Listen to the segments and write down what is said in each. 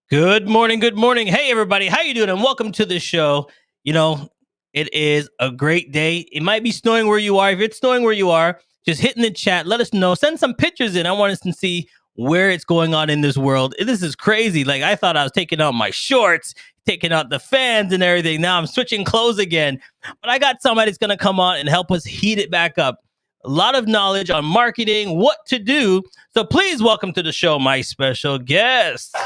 Good morning, good morning. Hey everybody, how you doing? And welcome to the show. You know, it is a great day. It might be snowing where you are. If it's snowing where you are, just hit in the chat. Let us know. Send some pictures in. I want us to see where it's going on in this world. This is crazy. Like I thought I was taking out my shorts, taking out the fans and everything. Now I'm switching clothes again. But I got somebody that's gonna come on and help us heat it back up. A lot of knowledge on marketing, what to do. So please welcome to the show my special guest.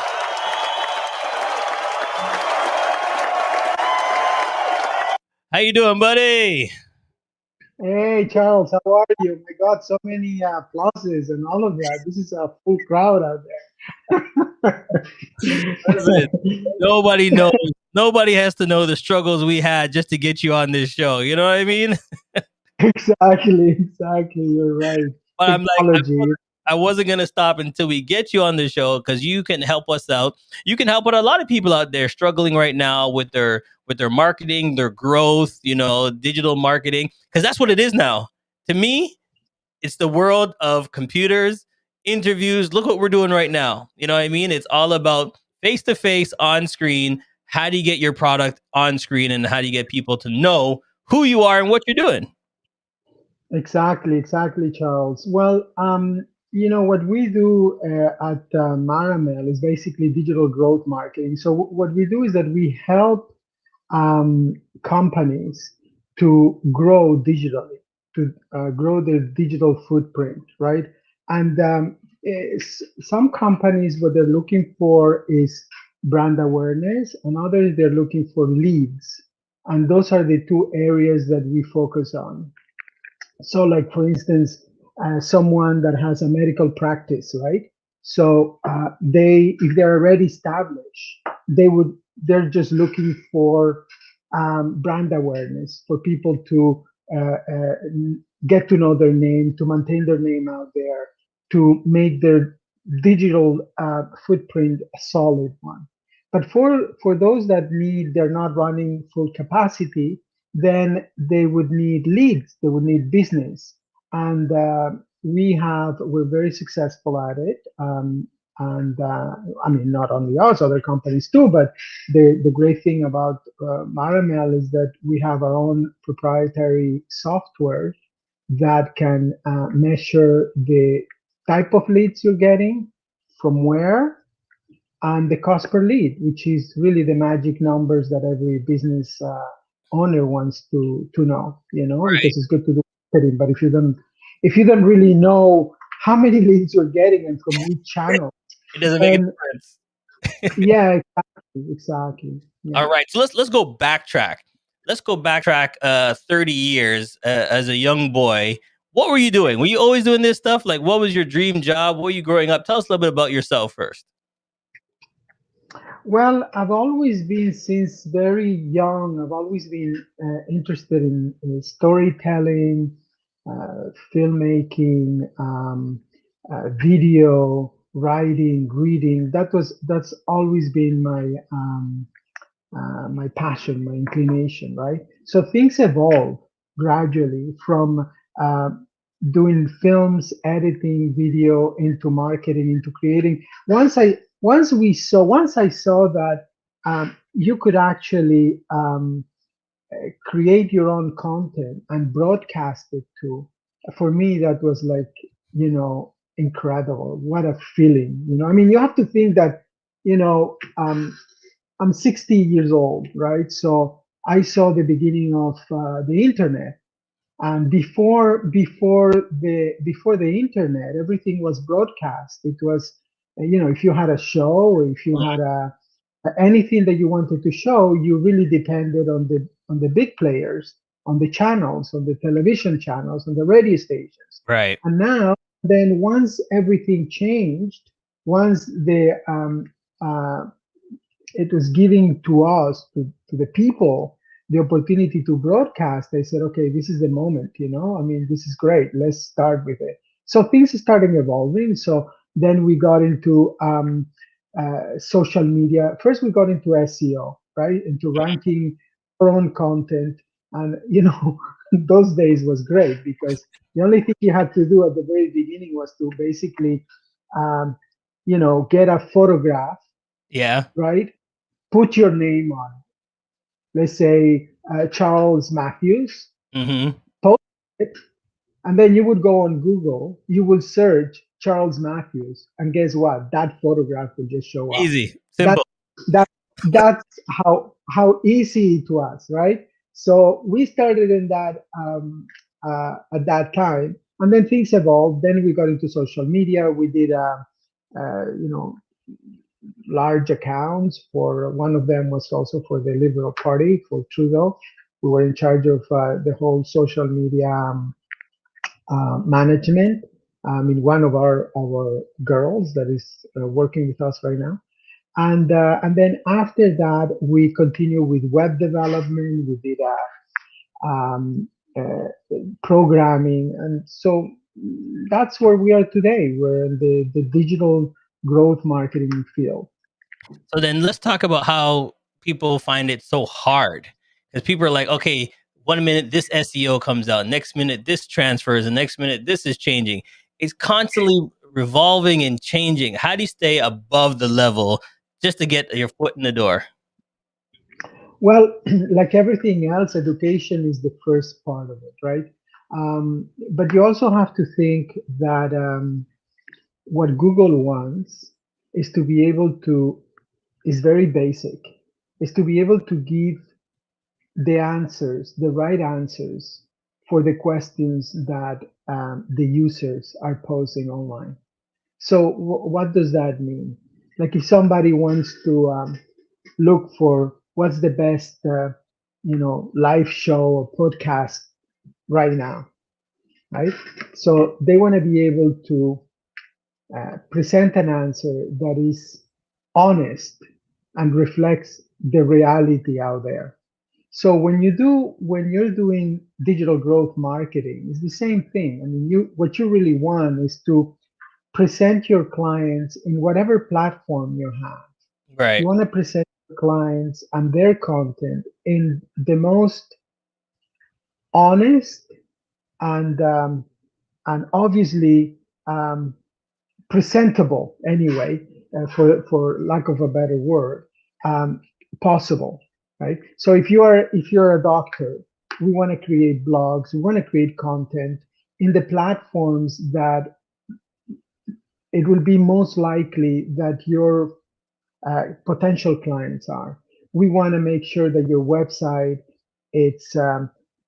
How you doing, buddy? Hey Charles, how are you? My God, so many pluses and all of that. This is a full crowd out there. Listen, nobody knows. Nobody has to know the struggles we had just to get you on this show. You know what I mean? Exactly. You're right. But I'm like, Technology. I wasn't gonna stop until we get you on the show because you can help us out. You can help out a lot of people out there struggling right now with their marketing, their growth. Digital marketing because that's what it is now. To me, it's the world of computers, interviews. Look what we're doing right now. You know what I mean? It's all about face to face on screen. How do you get your product on screen and how do you get people to know who you are and what you're doing? Exactly, Charles. Well, what we do at MARAMEL is basically digital growth marketing. So what we do is that we help companies to grow digitally, to grow their digital footprint, right? And some companies, what they're looking for is brand awareness, and others, they're looking for leads. And those are the two areas that we focus on. So, like for instance, someone that has a medical practice, right? So they, if they're already established, they're just looking for brand awareness for people to get to know their name, to maintain their name out there, to make their digital footprint a solid one. But for those that need, they're not running full capacity, then they would need leads, they would need business. And we're very successful at it. And I mean, not only us, other companies too, but the great thing about Maramel is that we have our own proprietary software that can measure the type of leads you're getting, from where, and the cost per lead, which is really the magic numbers that every business owner wants to know. Right. Because it's good to do marketing, but if you don't really know how many leads you're getting and from which channel, It doesn't make a then difference. yeah, exactly. Yeah. All right. So let's go backtrack. Let's go backtrack 30 years as a young boy. What were you doing? Were you always doing this stuff? Like what was your dream job? What were you growing up? Tell us a little bit about yourself first. Well, I've always been, since very young, I've always been interested in storytelling, filmmaking, video, writing, reading. That's always been my passion, my inclination, right? So things evolve gradually from uh, doing films, editing video, into marketing, into creating. Once I saw that you could actually create your own content and broadcast it too. For me, that was like, incredible. What a feeling. I mean, you have to think that, you know, um, I'm 60 years old, right? So I saw the beginning of the internet, and before the internet, everything was broadcast. It was, if you had a show, or if you had anything that you wanted to show, you really depended on the big players, on the channels, on the television channels, on the radio stations. Right. And now, then once everything changed, once uh, it was giving to us, to the people, the opportunity to broadcast, I said, okay, this is the moment. I mean, this is great, let's start with it. So things started evolving. So then we got into social media. First we got into SEO, right, into ranking our own content. And those days was great, because the only thing you had to do at the very beginning was to basically um, get a photograph Yeah. right? Put your name on, let's say Charles Matthews, Mm-hmm. post it, and then you would go on Google, you will search Charles Matthews, and guess what? That photograph will just show up. Easy. That Simple. that that's how easy it was, right? So we started in that at that time, and then things evolved. Then we got into social media. We did you know, large accounts. For one of them was also for the Liberal Party, for Trudeau. We were in charge of the whole social media management. I mean, one of our girls that is working with us right now, and then after that we continue with web development. We did uh, programming, and so that's where we are today. We're in the digital growth marketing field. So then let's talk about how people find it so hard. Because people are like, okay, 1 minute this SEO comes out, next minute this transfers, and next minute this is changing. It's constantly revolving and changing. How do you stay above the level just to get your foot in the door? Well, like everything else, education is the first part of it, right? But you also have to think that what Google wants is to be able to, is very basic, is to be able to give the answers, the right answers for the questions that the users are posing online. So, what does that mean? Like, if somebody wants to look for what's the best, live show or podcast right now, right? So they want to be able to present an answer that is honest and reflects the reality out there. So when you're doing digital growth marketing, it's the same thing. I mean, what you really want is to present your clients in whatever platform you have. You Right. want to present your clients and their content in the most honest and obviously um, presentable anyway, for lack of a better word, um, possible, right? So if you're a doctor, we want to create blogs, we want to create content in the platforms that it will be most likely that your potential clients are. We want to make sure that your website it's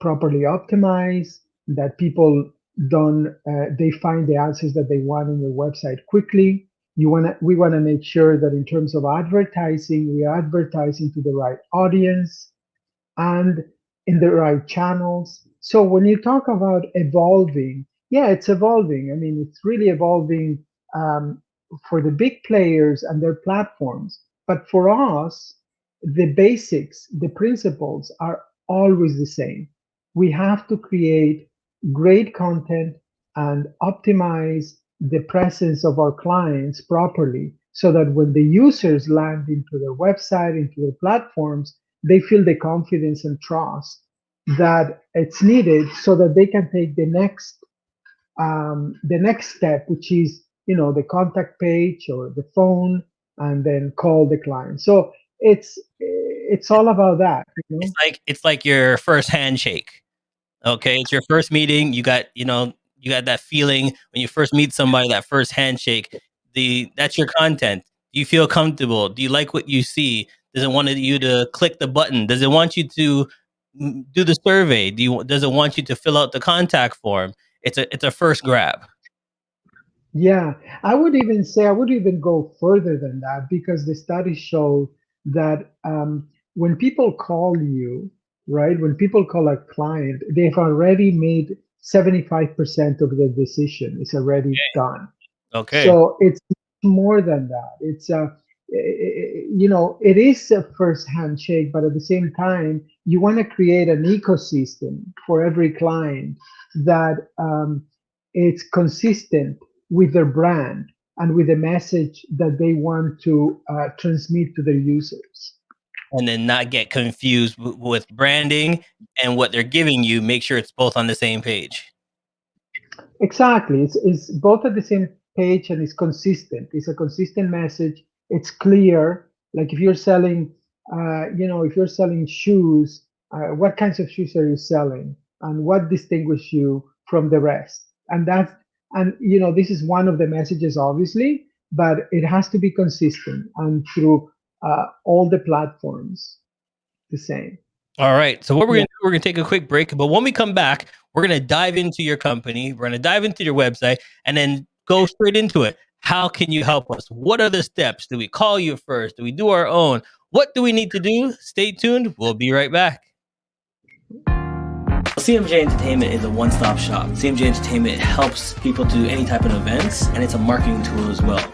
properly optimized, that people don't they find the answers that they want in your website quickly. We want to make sure that in terms of advertising, we are advertising to the right audience and in the right channels. So when you talk about evolving, yeah, it's evolving. I mean, it's really evolving for the big players and their platforms. But for us, the basics, the principles are always the same. We have to create great content and optimize the presence of our clients properly so that when the users land into their website, into their platforms, they feel the confidence and trust that it's needed so that they can take the next step, which is the contact page or the phone, and then call the client. So it's all about that, you know. It's like your first handshake. Okay, it's your first meeting. You got that feeling when you first meet somebody, that first handshake. That's your content. Do you feel comfortable? Do you like what you see? Does it want you to click the button? Does it want you to do the survey? Does it want you to fill out the contact form? It's a first grab. Yeah, I would even go further than that because the studies show that when people call you, right, when people call a client, they've already made 75% of the decision is already done. Okay. So it's more than that. It is a first handshake, but at the same time, you want to create an ecosystem for every client that it's consistent with their brand and with the message that they want to transmit to their users. And then not get confused with branding and what they're giving you. Make sure it's both on the same page. Exactly. It's both at the same page and it's consistent. It's a consistent message. It's clear. Like if you're selling, if you're selling shoes, what kinds of shoes are you selling, and what distinguishes you from the rest? And this is one of the messages, obviously, but it has to be consistent and through all the platforms the same. All right. So what we're Yeah. gonna do, we're gonna take a quick break, but when we come back, we're gonna dive into your company. We're gonna dive into your website, and then go straight into it. How can you help us? What are the steps? Do we call you first? Do we do our own? What do we need to do? Stay tuned. We'll be right back. CMJ Entertainment is a one-stop shop. CMJ Entertainment helps people do any type of events, and it's a marketing tool as well.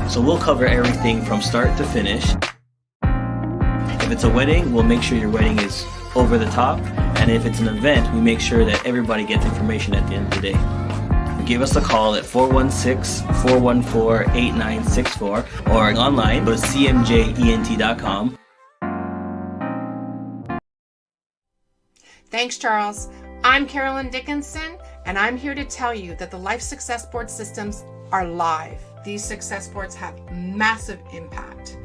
So we'll cover everything from start to finish. If it's a wedding, we'll make sure your wedding is over the top. And if it's an event, we make sure that everybody gets information at the end of the day. Give us a call at 416-414-8964 or online, go to cmjent.com. Thanks, Charles. I'm Carolyn Dickinson, and I'm here to tell you that the Life Success Board systems are live. These success boards have massive impact.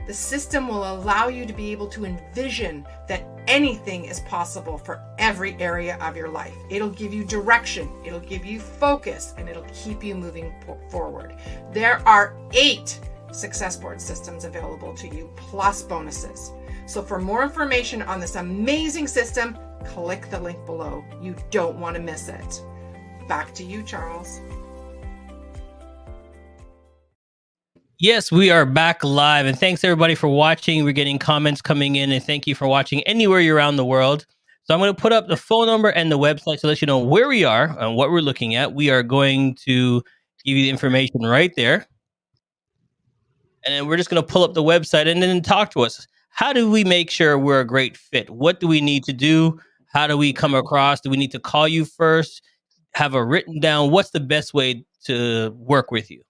The system will allow you to be able to envision that anything is possible for every area of your life. It'll give you direction, it'll give you focus, and it'll keep you moving forward. There are 8 success board systems available to you, plus bonuses. So for more information on this amazing system, click the link below. You don't want to miss it. Back to you, Charles. Yes, we are back live, and thanks everybody for watching. We're getting comments coming in, and thank you for watching anywhere you're around the world. So I'm going to put up the phone number and the website to let you know where we are and what we're looking at. We are going to give you the information right there. And then we're just going to pull up the website and then talk to us. How do we make sure we're a great fit? What do we need to do? How do we come across? Do we need to call you first? Have a written down? What's the best way to work with you?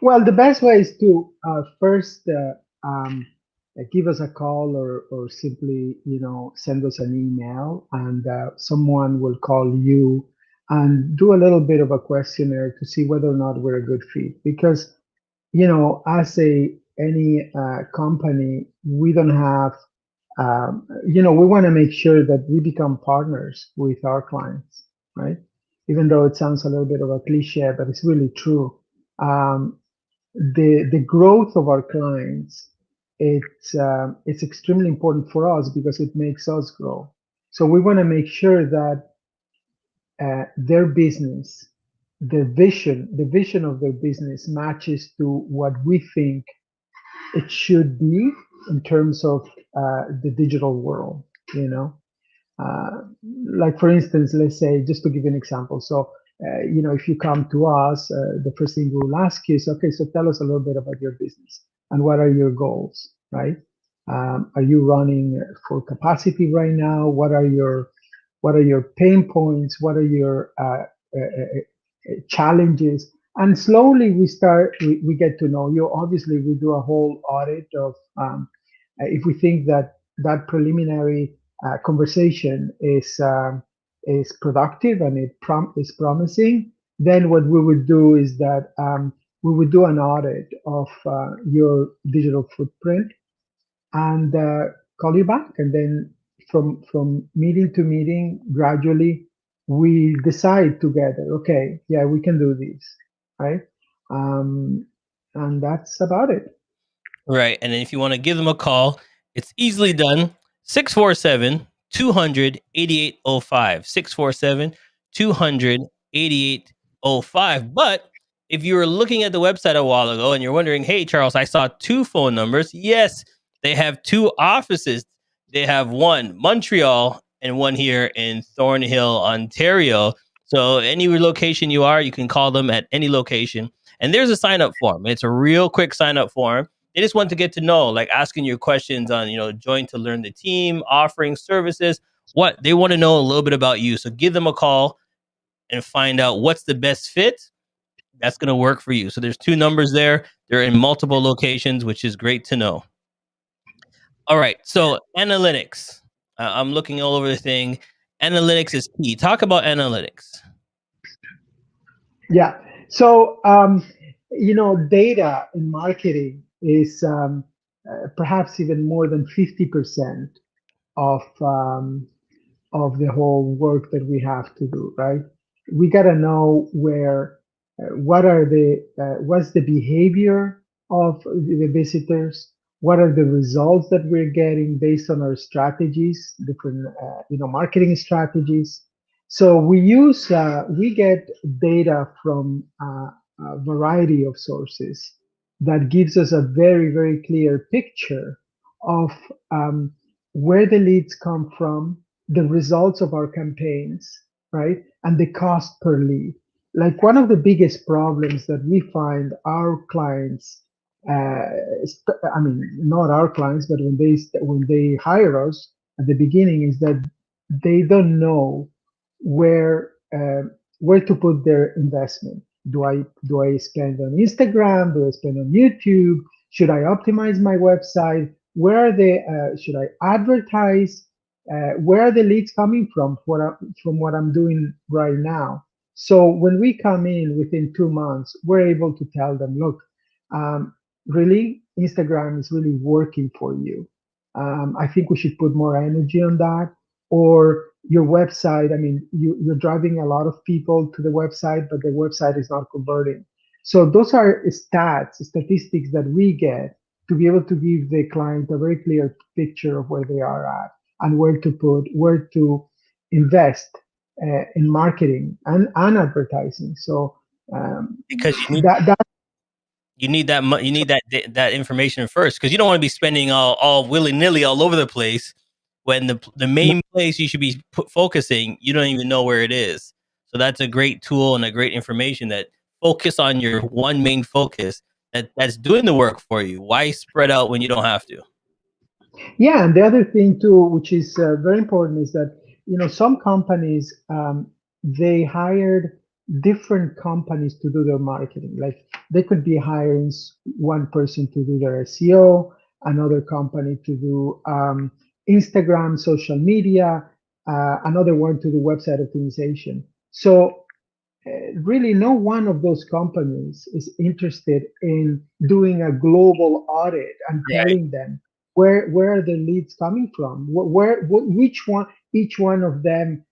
Well, the best way is to first give us a call, or simply, send us an email, and someone will call you and do a little bit of a questionnaire to see whether or not we're a good fit. Because, as any company, we don't have, we want to make sure that we become partners with our clients, right? Even though it sounds a little bit of a cliche, but it's really true. The growth of our clients, it's extremely important for us because it makes us grow. So we want to make sure that their business, the vision of their business matches to what we think it should be in terms of the digital world. Like for instance, let's say, just to give you an example. So, if you come to us, the first thing we'll ask you is, okay, so tell us a little bit about your business and what are your goals, right? Are you running full capacity right now? What are your pain points? What are your challenges? And slowly we get to know you. Obviously, we do a whole audit of if we think that preliminary conversation is productive and it is promising, then what we would do is that we would do an audit of your digital footprint and call you back, and then from meeting to meeting, gradually we decide together, okay, yeah, we can do this, right? And that's about it. Right. And then if you want to give them a call, it's easily done. 647 200 8805. 647 200 8805. But if you were looking at the website a while ago and you're wondering, hey, Charles, I saw 2 phone numbers. Yes, they have 2 offices. They have one Montreal and one here in Thornhill, Ontario. So any location you are, you can call them at any location. And there's a sign up form. It's a real quick sign up form. They just want to get to know, like asking you questions on, join to learn the team, offering services. What they want to know a little bit about you. So give them a call and find out what's the best fit that's going to work for you. So there's 2 numbers there. They're in multiple locations, which is great to know. All right. So analytics. I'm looking all over the thing. Analytics is key. Talk about analytics. Yeah. So, data in marketing is perhaps even more than 50% of of the whole work that we have to do, right? We got to know what's the behavior of the visitors, what are the results that we're getting based on our strategies, different, marketing strategies. So we get data from a variety of sources that gives us a very, very clear picture of where the leads come from, the results of our campaigns, right? And the cost per lead. Like one of the biggest problems that we find our clients, not our clients, but when they hire us at the beginning, is that they don't know where uh, where to put their investment. Do I spend on Instagram? Do I spend on YouTube? Should I optimize my website? Where are the should I advertise? Where are the leads coming from what I'm doing right now? So when we come in within 2 months, we're able to tell them, look, really, Instagram is really working for you. I think we should put more energy on that. Or your website, you're driving a lot of people to the website, but the website is not converting. So those are statistics that we get to be able to give the client a very clear picture of where they are at and where to invest in marketing and advertising. So Because that you need that information first, because you don't want to be spending all willy nilly all over the place when the main place you should be focusing, you don't even know where it is. So that's a great tool and a great information that focus on your one main focus that's doing the work for you. Why spread out when you don't have to? Yeah, and the other thing too, which is very important, is that some companies they hired different companies to do their marketing. Like they could be hiring one person to do their SEO, another company to do Instagram, social media, another one to do website optimization. So really, no one of those companies is interested in doing a global audit and Right. telling them where are the leads coming from, which one, each one of them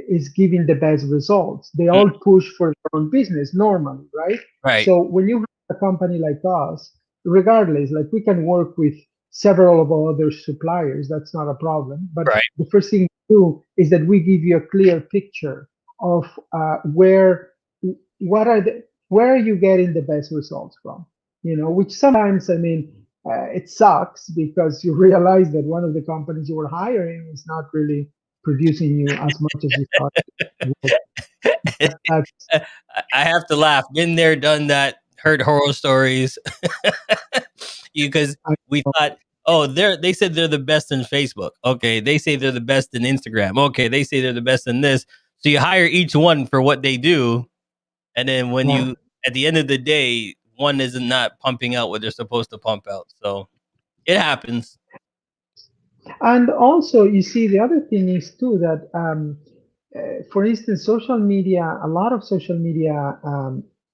is giving the best results. They all push for their own business normally, right? Right. So when you have a company like us, regardless, like we can work with several of our other suppliers, that's not a problem. But Right. the first thing we do is that we give you a clear picture of where are you getting the best results from, which sometimes, it sucks because you realize that one of the companies you were hiring is not really producing you as much as you thought it would. That's I have to laugh. Been there, done that. Heard horror stories. Because I we thought, oh, they said they're the best in Facebook. Okay, they say they're the best in Instagram. Okay, they say they're the best in this. So you hire each one for what they do, and then when yeah. you at the end of the day, one is not pumping out what they're supposed to pump out. So it happens. And also, you see, the other thing is too that, for instance, a lot of social media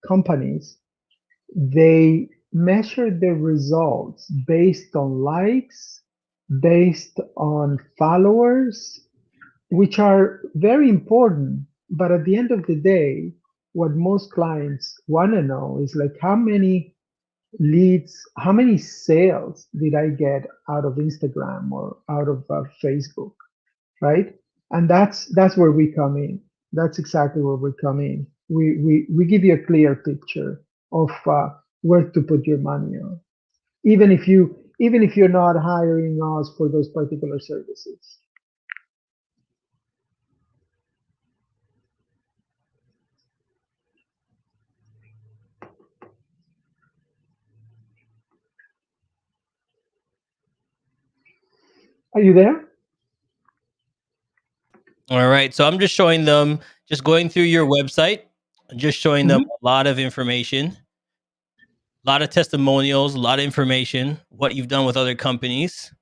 companies, they measure their results based on likes, based on followers, which are very important. But at the end of the day, what most clients want to know is like how many leads, how many sales did I get out of Instagram or out of Facebook, right? And that's where we come in. That's exactly where we come in. We give you a clear picture of where to put your money on, even if you're not hiring us for those particular services. Are you there? All right. So I'm just showing them, just going through your website, just showing them Mhm. a lot of information, a lot of testimonials, a lot of information, what you've done with other companies.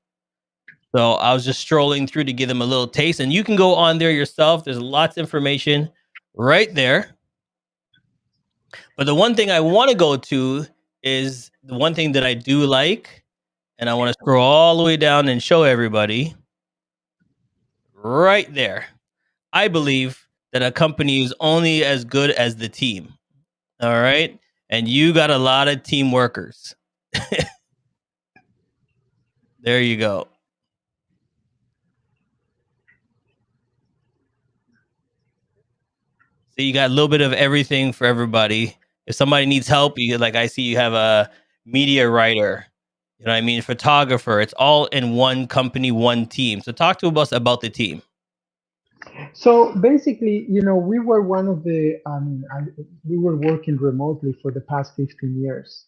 So I was just strolling through to give them a little taste, and you can go on there yourself. There's lots of information right there. But the one thing I want to go to is the one thing that I do like, and I want to scroll all the way down and show everybody right there. I believe that a company is only as good as the team. All right. And you got a lot of team workers. There you go. So you got a little bit of everything for everybody. If somebody needs help, you like I see you have a media writer, you know what I mean, photographer. It's all in one company, one team. So talk to us about the team. So basically, we were one of the, we were working remotely for the past 15 years.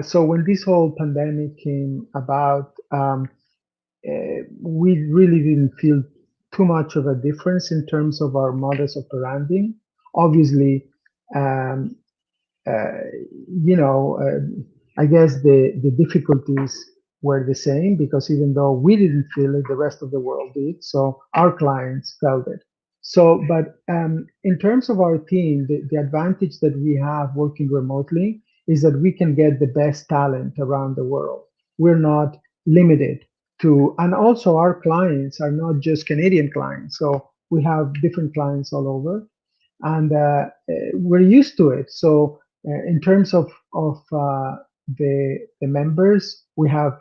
So when this whole pandemic came about, we really didn't feel too much of a difference in terms of our modus operandi. Obviously, um, uh, I guess the difficulties were the same because even though we didn't feel it, the rest of the world did. So our clients felt it. So, but in terms of our team, the advantage that we have working remotely is that we can get the best talent around the world. We're not limited to, and also our clients are not just Canadian clients. So we have different clients all over, and we're used to it. So in terms of the members, we have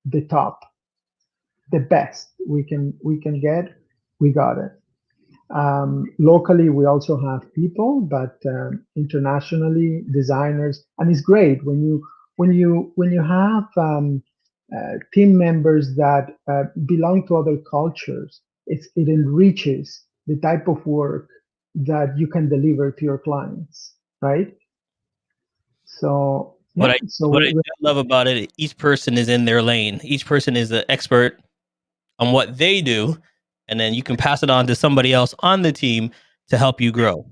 the top, the best we can get. We got it. Locally, we also have people, but internationally, designers, and it's great when you have team members that belong to other cultures. It enriches the type of work that you can deliver to your clients, right? So What yeah, I so what I do love about it, each person is in their lane. Each person is an expert on what they do, and then you can pass it on to somebody else on the team to help you grow.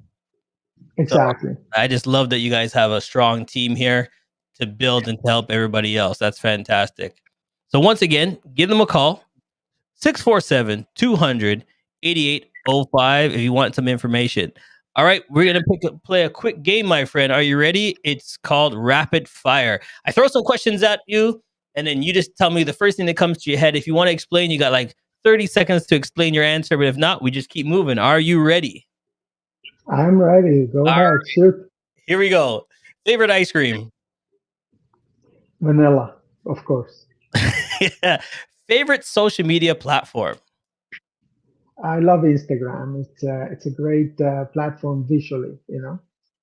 So exactly. I just love that you guys have a strong team here to build and to help everybody else. That's fantastic. So once again, give them a call, 647-200-8805 if you want some information. All right, we're going to play a quick game, my friend. Are you ready? It's called Rapid Fire. I throw some questions at you, and then you just tell me the first thing that comes to your head. If you want to explain, you got like 30 seconds to explain your answer, but if not, we just keep moving. Are you ready? I'm ready. Go All ahead, right, shoot. here we go. Favorite ice cream? Vanilla, of course. Yeah. Favorite social media platform? I love Instagram. It's a great platform visually.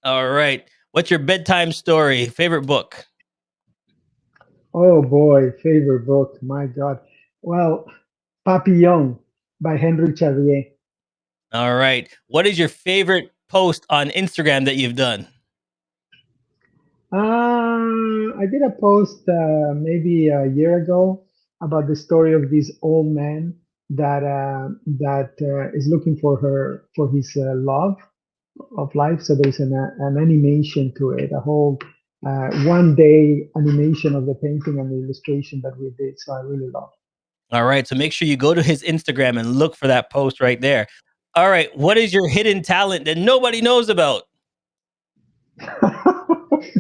All right. What's your bedtime story? Favorite book? Oh boy, favorite book. My God. Well, Papillon by Henry Charrier. All right. What is your favorite post on Instagram that you've done? I did a post maybe a year ago about the story of this old man that is looking for his love of life. So there's an animation to it, a whole 1 day animation of the painting and the illustration that we did. So I really love. All right. So make sure you go to his Instagram and look for that post right there. All right. What is your hidden talent that nobody knows about?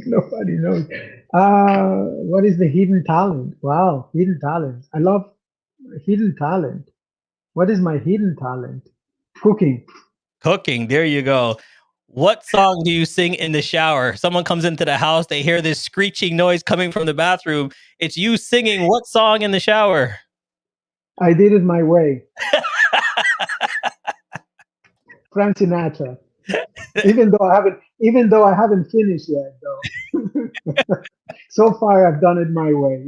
Nobody knows. What is the hidden talent? Wow, hidden talent. I love hidden talent. What is my hidden talent? Cooking. Cooking. There you go. What song do you sing in the shower? Someone comes into the house, they hear this screeching noise coming from the bathroom. It's you singing what song in the shower? I did it my way. Frank Sinatra. Even though I haven't finished yet, though. So far, I've done it my way.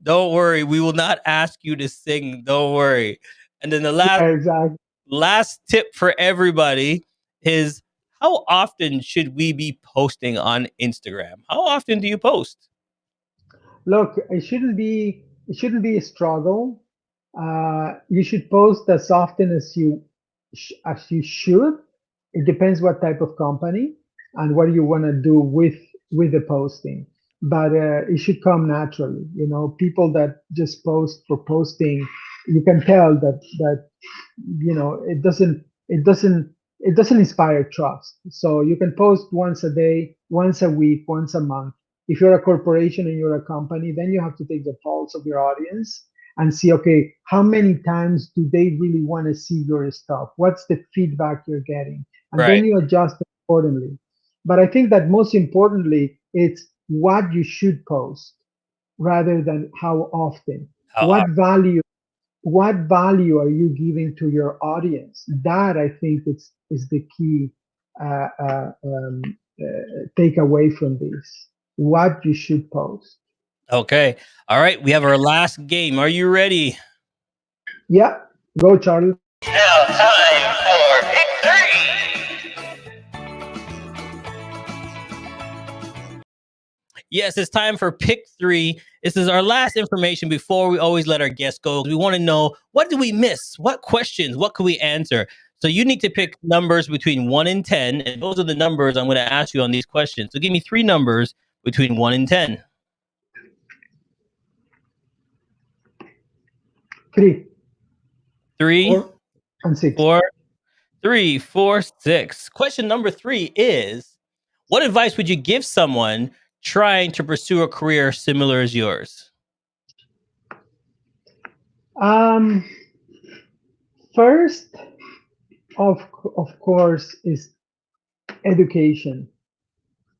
Don't worry, we will not ask you to sing. Don't worry. And then the Yeah, exactly. last tip for everybody is how often should we be posting on Instagram? How often do you post? Look, it shouldn't be a struggle. You should post as often as you should. It depends what type of company and what you want to do with the posting. But it should come naturally. People that just post for posting, you can tell that it doesn't inspire trust. So you can post once a day, once a week, once a month, If you're a corporation and you're a company, then you have to take the pulse of your audience and see, okay, how many times do they really want to see your stuff? What's the feedback you're getting? And Right. then you adjust accordingly. But I think that most importantly, it's what you should post rather than how often. How What value what value are you giving to your audience? That I think is the key uh, uh, um, takeaway from this. What you should post. Okay. All right. We have our last game. Are you ready? Yeah, go Charlie. Now time for pick 3. Yes, it's time for pick 3. This is our last information before we always let our guests go. We want to know, what did we miss? What questions? What could we answer? So you need to pick numbers between 1 and 10, and those are the numbers I'm going to ask you on these questions. So give me 3 numbers between 1 and 10. 3, 3, 4, and 6. 4, 3, 4, 6. Question number 3 is, what advice would you give someone trying to pursue a career similar as yours? First, of course, is education,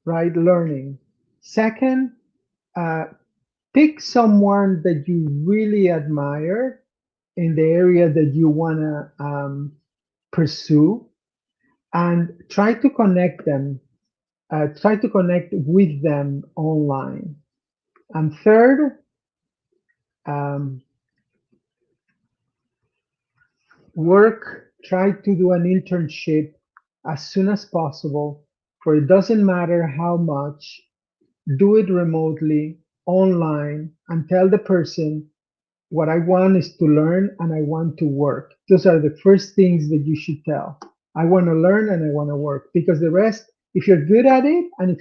right? Learning. Second, uh, pick someone that you really admire in the area that you want to pursue, and try to connect them, try to connect with them online. And third, um, try to do an internship as soon as possible, for it doesn't matter how much, do it remotely, online, and tell the person, what I want is to learn and I want to work. Those are the first things that you should tell. I want to learn and I want to work, because the rest, if you're good at it and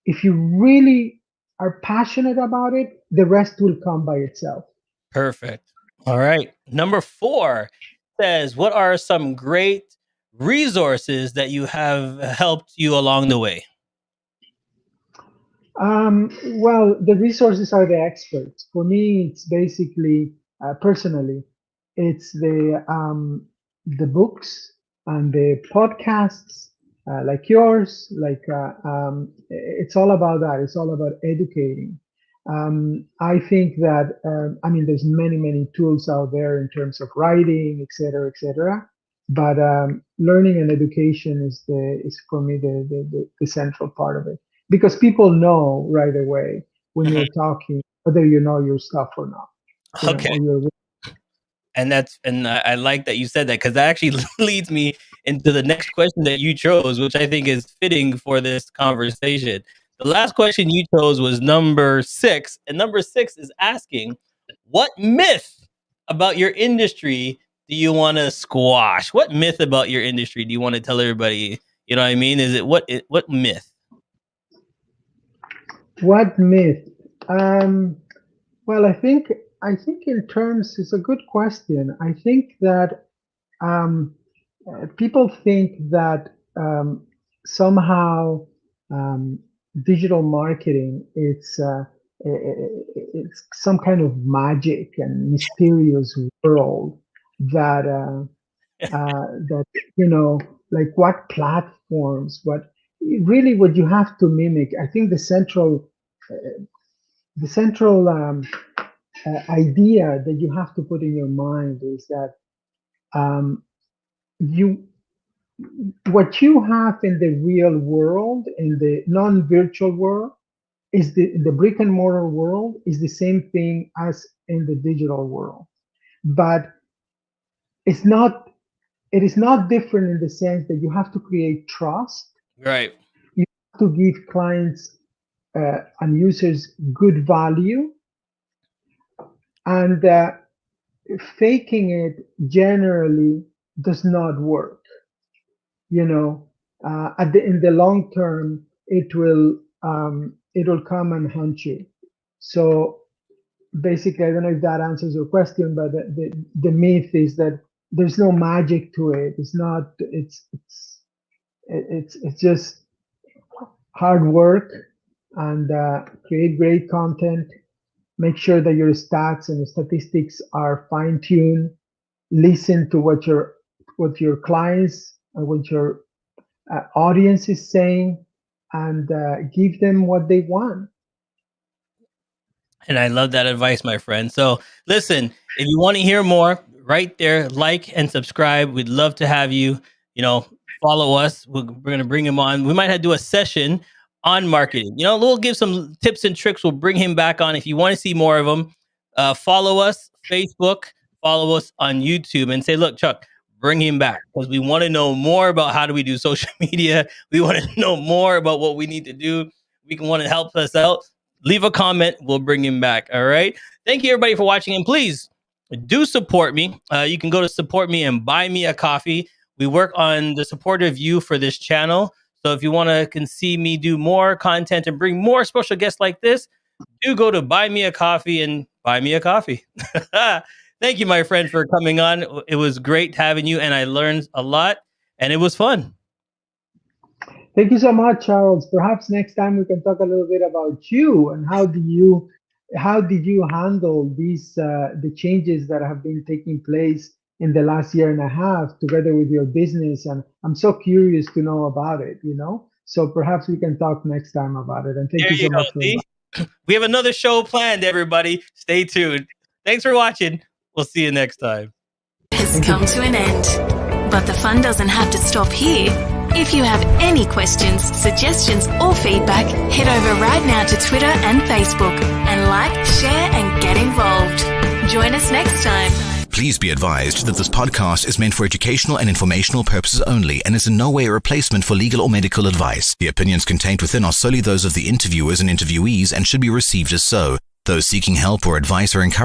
if you really are passionate about it, the rest will come by itself. Perfect. All right. Number 4 says, what are some great resources that you have helped you along the way? Well, the resources are the experts. For me, it's basically personally, it's the books and the podcasts like yours. It's all about that. It's all about educating. I think that I mean, there's many tools out there in terms of writing, et cetera, et cetera. But learning and education is for me the central part of it, because people know right away when Mhm. you're talking whether you know your stuff or not, Okay. or you're. And I like that you said that, because that actually leads me into the next question that you chose, which I think is fitting for this conversation. The last question you chose was number 6, and number 6 is asking, what myth about your industry do you want to squash? What myth about your industry do you want to tell everybody? You know what I mean? Is it what myth? What myth? Um, well, I think in terms, it's a good question. I think that um, people think that somehow um, digital marketing it's some kind of magic and mysterious world that that like what platforms, what really what you have to mimic. I think the central idea that you have to put in your mind is that um, you what you have in the real world, in the non-virtual world, is the brick and mortar world is the same thing as in the digital world, but it's not it is not different in the sense that you have to create trust. Right. You have to give clients and users good value, and faking it generally does not work. You know, in the long term, it will come and hunt you. So basically, I don't know if that answers your question, but the myth is that there's no magic to it. It's not. It's just hard work and create great content. Make sure that your stats and statistics are fine-tuned. Listen to what your clients and what your audience is saying, and give them what they want. And I love that advice, my friend. So listen, if you want to hear more, right there, like and subscribe. We'd love to have you, follow us. We're going to bring him on. We might have to do a session on marketing. We'll give some tips and tricks. We'll bring him back on. If you want to see more of him, follow us, Facebook, follow us on YouTube, and say, look, Chuck, bring him back, because we want to know more about how do we do social media. We want to know more about what we need to do. We can want to help us out. Leave a comment. We'll bring him back. All right. Thank you, everybody, for watching. And please do support me. You can go to support me and buy me a coffee. We work on the support of you for this channel. So if you want to see me do more content and bring more special guests like this, do go to buy me a coffee and buy me a coffee. Thank you, my friend, for coming on. It was great having you, and I learned a lot, and it was fun. Thank you so much, Charles. Perhaps next time we can talk a little bit about you and how did you handle these the changes that have been taking place in the last year and a half together with your business. And I'm so curious to know about it, So perhaps we can talk next time about it. And thank you so much for that. We have another show planned, everybody. Stay tuned. Thanks for watching. We'll see you next time. Has come to an end, but the fun doesn't have to stop here. If you have any questions, suggestions, or feedback, head over right now to Twitter and Facebook and like, share, and get involved. Join us next time. Please be advised that this podcast is meant for educational and informational purposes only and is in no way a replacement for legal or medical advice. The opinions contained within are solely those of the interviewers and interviewees and should be received as so. Those seeking help or advice are encouraged